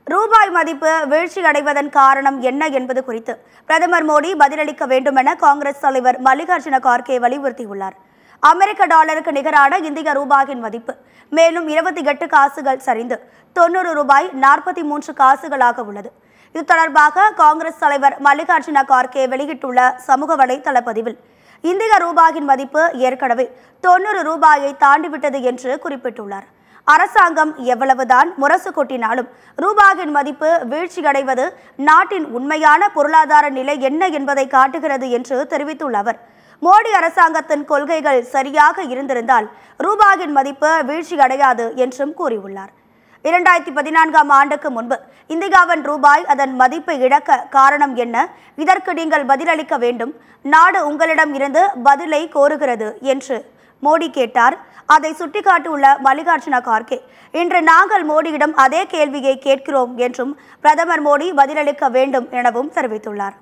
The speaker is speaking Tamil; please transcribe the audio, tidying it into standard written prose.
ரூபாய் மதிப்பு வீழ்ச்சி அடைவதன் காரணம் என்ன என்பது குறித்து பிரதமர் மோடி பதிலளிக்க வேண்டும் என காங்கிரஸ் தலைவர் மல்லிகார்ஜுன கார்கே வலியுறுத்தியுள்ளார். அமெரிக்க டாலருக்கு நிகரான இந்திய ரூபாயின் மதிப்பு மேலும் 28 காசுகள் சரிந்து 90 ரூபாய் 43 காசுகளாக உள்ளது. இது தொடர்பாக காங்கிரஸ் தலைவர் மல்லிகார்ஜுன கார்கே வெளியிட்டுள்ள சமூக வலைதள பதிவில் இந்திய ரூபாயின் மதிப்பு ஏற்கனவே 90 ரூபாயை தாண்டிவிட்டது என்று குறிப்பிட்டுள்ளார். அரசாங்கம் எவ்வளவுதான் முரசு கொட்டினாலும் ரூபாயின் மதிப்பு வீழ்ச்சியடைவது நாட்டின் உண்மையான பொருளாதார நிலை என்ன என்பதை காட்டுகிறது என்று தெரிவித்துள்ள அவர், மோடி அரசாங்கத்தின் கொள்கைகள் சரியாக இருந்திருந்தால் ரூபாயின் மதிப்பு வீழ்ச்சியடையாது என்றும் கூறியுள்ளார். 2014ஆம் ஆண்டுக்கு முன்பு இந்தியாவின் ரூபாய் அதன் மதிப்பை இழக்க காரணம் என்ன? இதற்கு நீங்கள் பதிலளிக்க வேண்டும். நாடு உங்களிடம் இருந்து பதிலை கோருகிறது என்று மோடி கேட்டார். அதை சுட்டிக்காட்டியுள்ள மல்லிகார்ஜுன கார்கே, இன்று நாங்கள் மோடியிடம் அதே கேள்வியை கேட்கிறோம் என்றும் பிரதமர் மோடி பதிலளிக்க வேண்டும் எனவும் தெரிவித்துள்ளார்.